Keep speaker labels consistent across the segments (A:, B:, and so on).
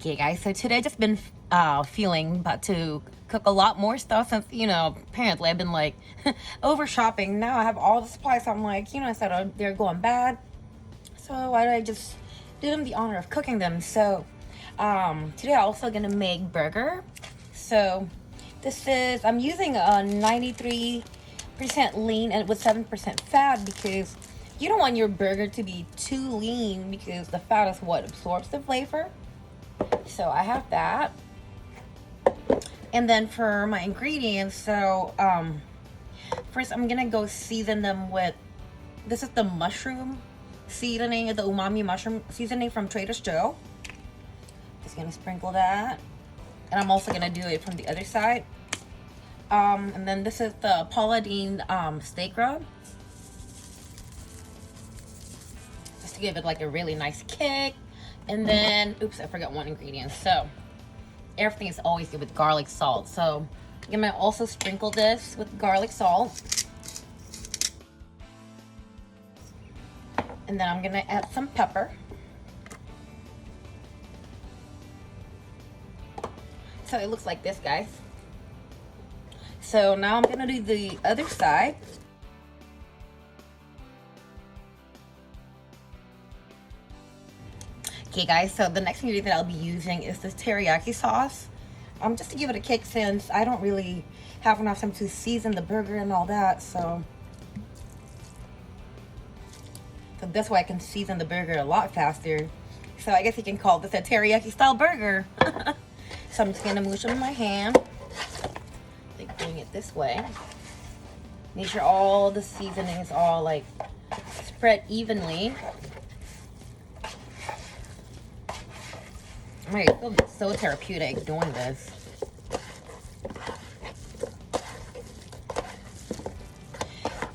A: Okay guys, so today I just been feeling about to cook a lot more stuff since, apparently I've been like over shopping. Now I have all the supplies, so I'm like, instead of they're going bad, so why don't I just do them the honor of cooking them? So today I'm also gonna make burger. So I'm using a 93% lean and with 7% fat, because you don't want your burger to be too lean, because the fat is what absorbs the flavor. So I have that. And then for my ingredients, so first I'm gonna go season them with, this is the mushroom seasoning, the umami mushroom seasoning from Trader Joe's. Just gonna sprinkle that. And I'm also gonna do it from the other side. And then this is the Paula Deen steak rub, just to give it like a really nice kick. And then, oops, I forgot one ingredient. So everything is always good with garlic salt. So I'm gonna also sprinkle this with garlic salt. And then I'm gonna add some pepper. So it looks like this, guys. So now I'm gonna do the other side. Okay guys, so the next ingredient that I'll be using is this teriyaki sauce. Just to give it a kick, since I don't really have enough time to season the burger and all that, so that's why I can season the burger a lot faster. So I guess you can call this a teriyaki style burger. So I'm just gonna mush them in my hand, like doing it this way. Make sure all the seasoning is all like spread evenly. I feel so therapeutic doing this.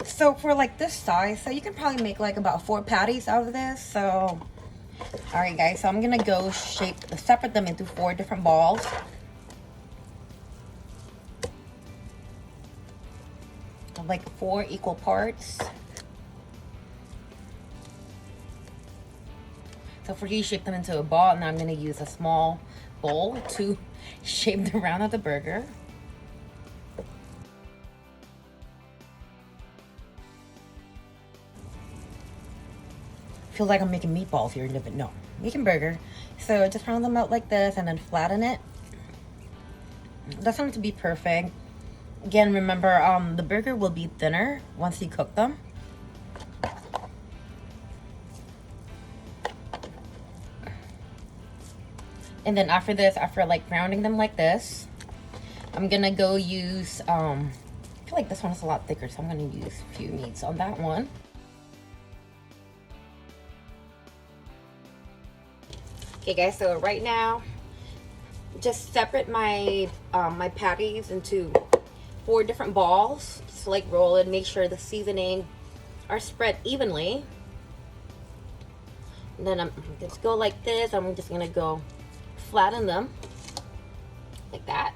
A: So for like this size, so you can probably make like about 4 patties out of this. So, all right guys, so I'm gonna go separate them into 4 different balls. Of like 4 equal parts. So for you, shape them into a ball, and now I'm going to use a small bowl to shape the round of the burger. Feels like I'm making meatballs here, but no, making burger. So just round them out like this and then flatten it. That's going to be perfect. Again, remember, the burger will be thinner once you cook them. And then after this, after like rounding them like this, I'm gonna go use, I feel like this one is a lot thicker, so I'm gonna use a few meats on that one. Okay guys, so right now, just separate my my patties into 4 different balls. Just like roll it, make sure the seasoning are spread evenly. And then I'm just go like this. I'm just gonna go flatten them like that.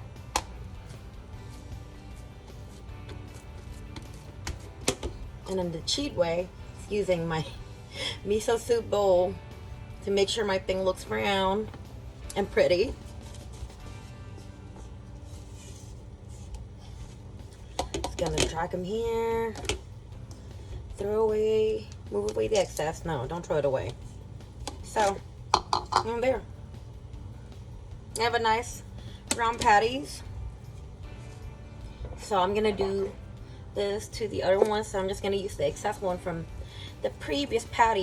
A: And then the cheat way is using my miso soup bowl to make sure my thing looks brown and pretty. Just gonna drag them here, move away the excess. No, don't throw it away. So there. I have a nice round patties. So I'm gonna do this to the other one. So I'm just gonna use the excess one from the previous pat.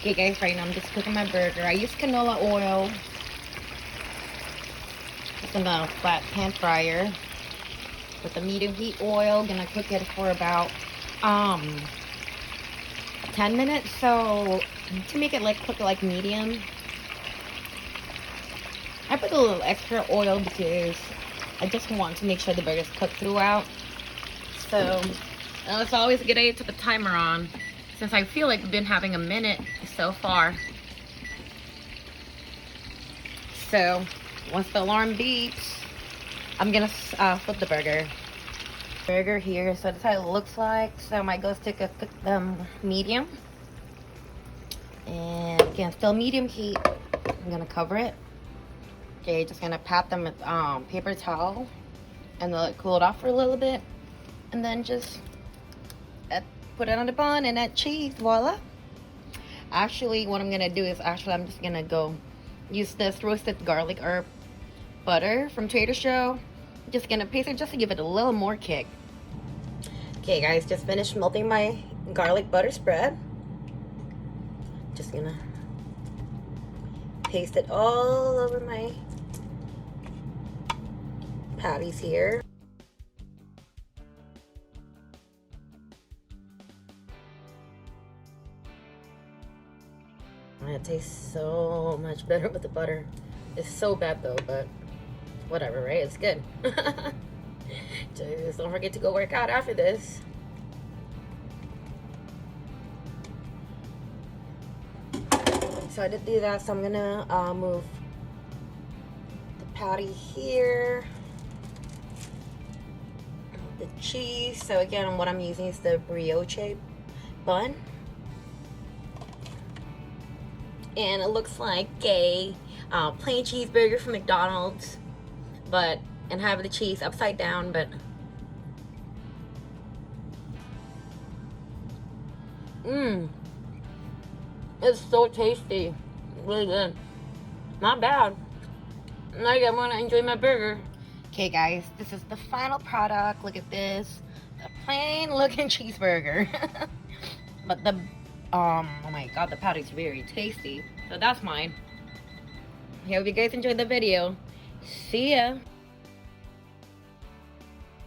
A: Okay guys, right now I'm just cooking my burger. I use canola oil. It's in the flat pan fryer with the medium heat oil. Gonna cook it for about 10 minutes. So to make it cook it like medium, I put a little extra oil because I just want to make sure the burger's cooked throughout. So it's always a good idea to put the timer on since I feel like we've been having a minute so far. So once the alarm beeps, I'm gonna flip the burger. Burger here, so that's how it looks like. So my goes to cook them medium, and again, still medium heat. I'm gonna cover it. Okay, just gonna pat them with paper towel and let it cool it off for a little bit, and then just put it on the bun and add cheese. Voila. Actually, what I'm gonna do is I'm just gonna go use this roasted garlic herb butter from Trader Joe. Just gonna paste it just to give it a little more kick. Okay guys, just finished melting my garlic butter spread. Just gonna paste it all over my patties here. It tastes so much better with the butter. It's so bad though, but whatever, right? It's good. Just don't forget to go work out after this. So I did do that, so I'm gonna move the patty here. The cheese. So again, what I'm using is the brioche bun. And it looks like a plain cheeseburger from McDonald's, and have the cheese upside down, but it's so tasty, really good, not bad. Now I'm gonna enjoy my burger. Okay guys, this is the final product. Look at this, a plain looking cheeseburger. But the oh my god, the patty's very tasty. So that's mine. I hope you guys enjoyed the video. See ya.